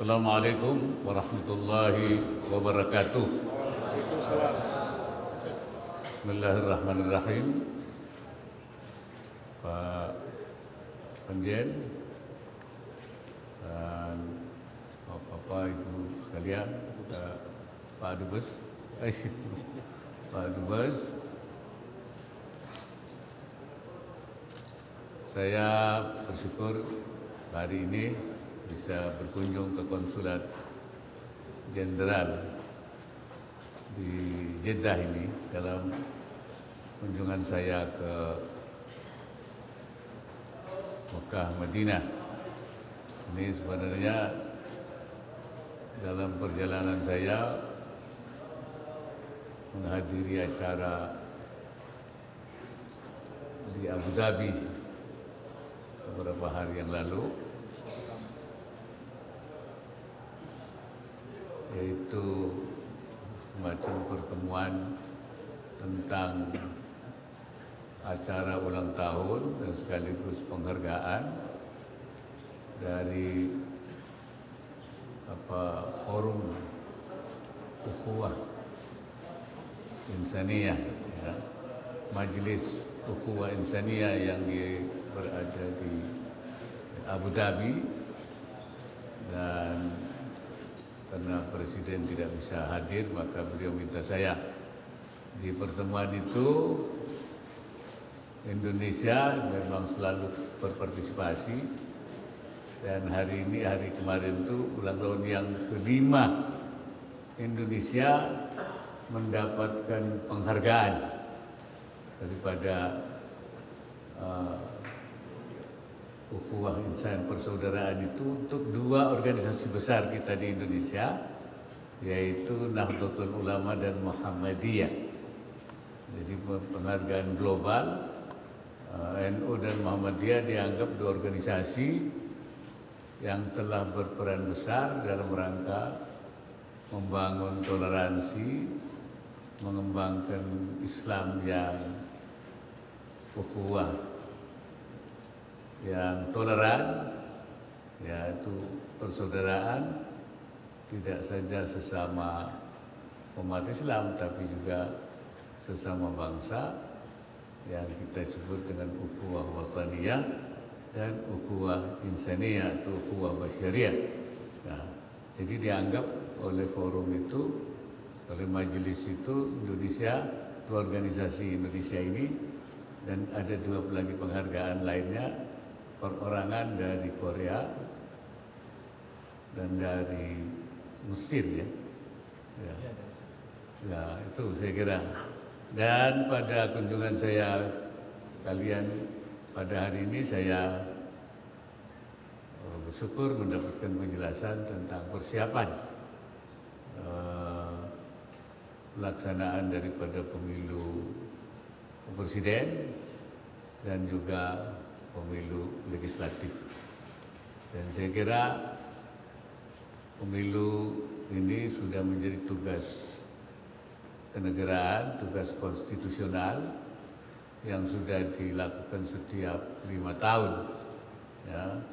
Assalamualaikum warahmatullahi wabarakatuh. Bismillahirrahmanirrahim. Pak Penjen dan Bapak Ibu sekalian, Pak Dubes, Pak Dubes, saya bersyukur hari ini bisa berkunjung ke Konsulat Jenderal di Jeddah ini dalam kunjungan saya ke Mekah, Madinah. Ini sebenarnya dalam perjalanan saya menghadiri acara di Abu Dhabi beberapa hari yang lalu, yaitu semacam pertemuan tentang acara ulang tahun dan sekaligus penghargaan dari Forum Ukhuwah Insaniyah, ya, Majelis Ukhuwah Insaniyah yang berada di Abu Dhabi, dan karena Presiden tidak bisa hadir, maka beliau minta saya. Di pertemuan itu Indonesia memang selalu berpartisipasi, dan hari ini, hari kemarin itu ulang tahun yang kelima Indonesia mendapatkan penghargaan daripada Ukhuwah Insan, persaudaraan itu untuk dua organisasi besar kita di Indonesia, yaitu Nahdlatul Ulama dan Muhammadiyah. Jadi penghargaan global, NU dan Muhammadiyah dianggap dua organisasi yang telah berperan besar dalam rangka membangun toleransi, mengembangkan Islam yang ukhuwah, yang toleran, yaitu persaudaraan tidak saja sesama umat Islam tapi juga sesama bangsa, yang kita sebut dengan ukhuwah wataniyah dan ukhuwah insaniyah atau ukhuwah basyariah. Nah, jadi dianggap oleh forum itu, oleh majelis itu, Indonesia, dua organisasi Indonesia ini, dan ada dua lagi penghargaan lainnya, perorangan dari Korea dan dari Mesir, ya. Ya, itu saya kira. Dan pada kunjungan saya kalian pada hari ini, saya bersyukur mendapatkan penjelasan tentang persiapan pelaksanaan daripada pemilu presiden dan juga pemilu legislatif. Dan saya kira pemilu ini sudah menjadi tugas kenegaraan, tugas konstitusional yang sudah dilakukan setiap 5 tahun, ya,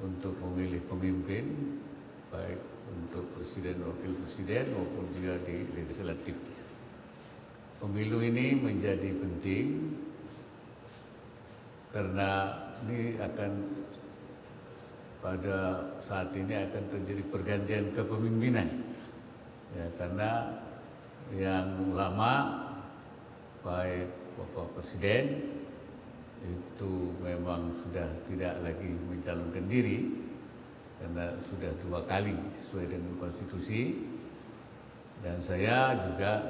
untuk memilih pemimpin, baik untuk presiden, wakil presiden maupun juga di legislatif. Pemilu ini menjadi penting karena ini akan, pada saat ini akan terjadi pergantian kepemimpinan, ya, karena yang lama, baik Bapak Presiden itu memang sudah tidak lagi mencalonkan diri karena sudah 2 kali sesuai dengan konstitusi, dan saya juga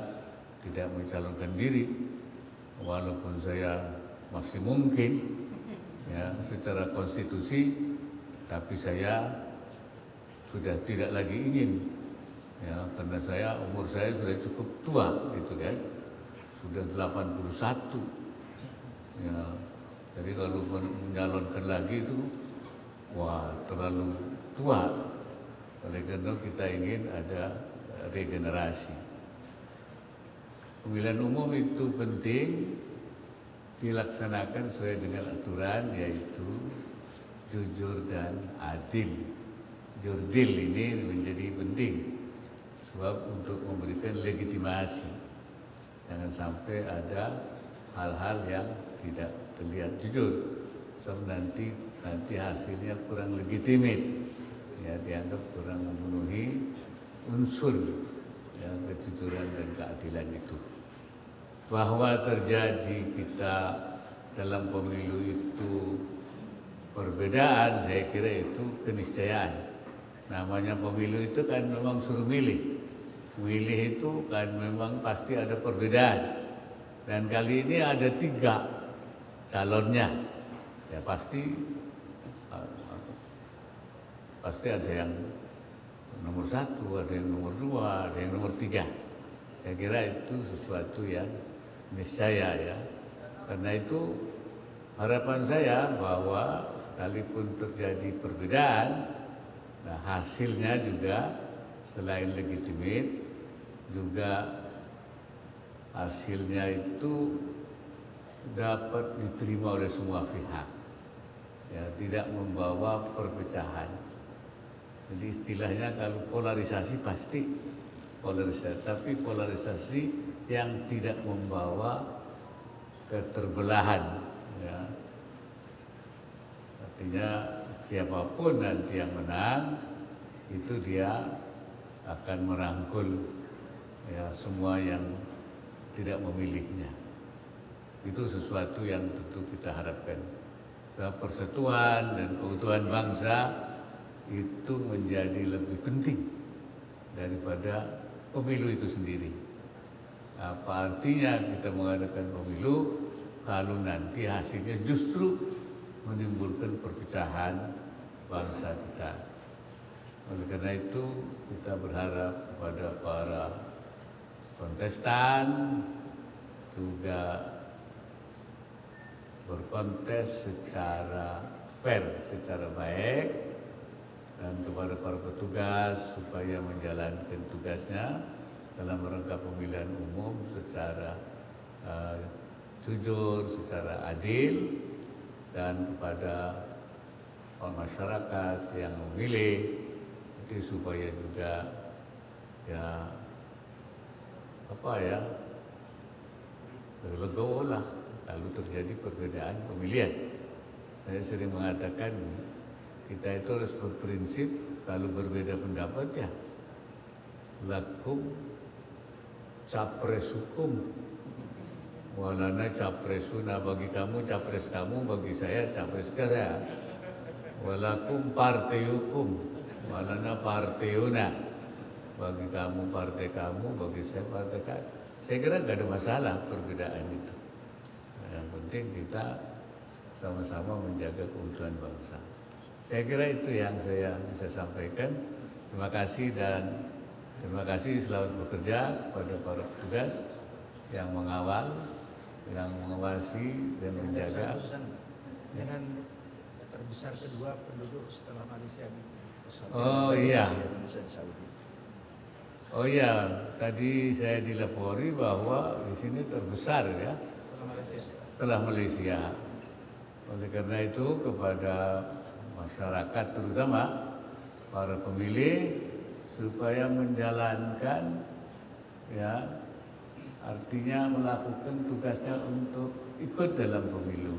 tidak mencalonkan diri walaupun saya masih mungkin, ya, secara konstitusi, tapi saya sudah tidak lagi ingin, ya, karena umur saya sudah cukup tua, gitu kan, sudah 81, ya. Jadi kalau menyalonkan lagi itu, wah, terlalu tua. Oleh karena kita ingin ada regenerasi. Pemilihan umum itu penting dilaksanakan sesuai dengan aturan, yaitu jujur dan adil. jurdil ini menjadi penting sebab untuk memberikan legitimasi, jangan sampai ada hal-hal yang tidak terlihat jujur, sebab nanti hasilnya kurang legitimate, ya, dianggap kurang memenuhi unsur ya, kejujuran dan keadilan itu. Bahwa terjadi kita dalam pemilu itu perbedaan, saya kira itu keniscayaan. Namanya pemilu itu kan memang suruh milih. Milih itu kan memang pasti ada perbedaan. Dan kali ini ada 3 calonnya. Ya pasti ada yang nomor 1, ada yang nomor 2, ada yang nomor 3. Saya kira itu sesuatu yang niscaya ya. Karena itu harapan saya bahwa sekalipun terjadi perbedaan, nah hasilnya juga selain legitimate, juga hasilnya itu dapat diterima oleh semua pihak, ya, tidak membawa perpecahan. Jadi istilahnya kalau polarisasi pasti polarisasi, tapi polarisasi yang tidak membawa keterbelahan. Ya. Artinya siapapun nanti yang menang itu dia akan merangkul ya semua yang tidak memilihnya. Itu sesuatu yang tentu kita harapkan. Sebab persatuan dan keutuhan bangsa itu menjadi lebih penting daripada pemilu itu sendiri. Apa artinya kita mengadakan pemilu kalau nanti hasilnya justru menimbulkan perpecahan bangsa kita. Oleh karena itu kita berharap kepada para kontestan juga berkontes secara fair, secara baik, dan kepada para petugas supaya menjalankan tugasnya dalam rangka pemilihan umum secara jujur, secara adil, dan kepada masyarakat yang memilih itu supaya juga ya legowo lah kalau terjadi perbedaan pemilihan. Saya sering mengatakan kita itu harus berprinsip kalau berbeda pendapat ya lakum capres hukum, walana capresuna, bagi kamu capres kamu, bagi saya capres saya. Walakum partai hukum, walana partaiuna, bagi kamu partai kamu, bagi saya partai kamu. Saya kira nggak ada masalah perbedaan itu. Yang penting kita sama-sama menjaga keutuhan bangsa. Saya kira itu yang saya bisa sampaikan. Terima kasih dan terima kasih, selamat bekerja kepada para petugas yang mengawal, yang mengawasi dan menjaga. Dengan terbesar kedua penduduk setelah Malaysia. Oh iya. Oh iya, tadi saya dilapori bahwa di sini terbesar ya. Setelah Malaysia. Oleh karena itu kepada masyarakat terutama para pemilih supaya menjalankan ya, artinya melakukan tugasnya untuk ikut dalam pemilu,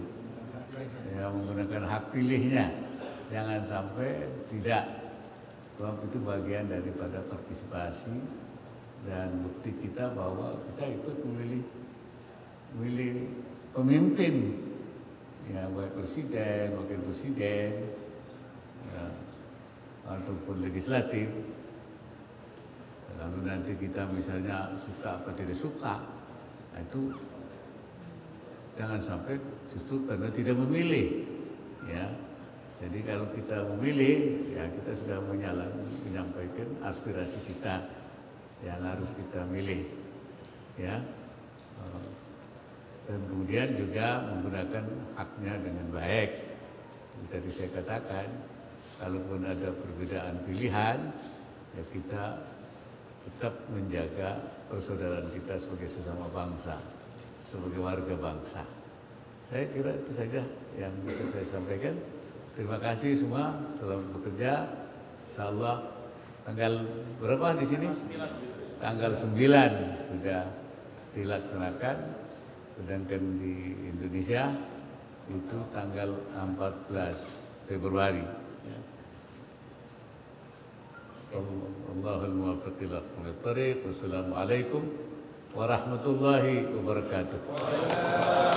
ya, menggunakan hak pilihnya, jangan sampai tidak, sebab itu bagian daripada partisipasi dan bukti kita bahwa kita ikut memilih pemimpin, ya, baik presiden, wakil presiden, ya, ataupun legislatif. Lalu nanti kita misalnya suka apa tidak suka, nah itu jangan sampai justru karena tidak memilih, ya. Jadi kalau kita memilih, ya kita sudah menyampaikan aspirasi kita yang harus kita milih, ya. Dan kemudian juga menggunakan haknya dengan baik. Jadi saya katakan, kalaupun ada perbedaan pilihan, ya kita tetap menjaga persaudaraan kita sebagai sesama bangsa, sebagai warga bangsa. Saya kira itu saja yang bisa saya sampaikan. Terima kasih semua, selamat bekerja. insyaallah tanggal berapa di sini? Tanggal 9 sudah dilaksanakan, sedangkan di Indonesia itu tanggal 14 Februari. Allahul muwaffiq ila aqwamit thariq. Wassalamualaikum warahmatullahi wabarakatuh.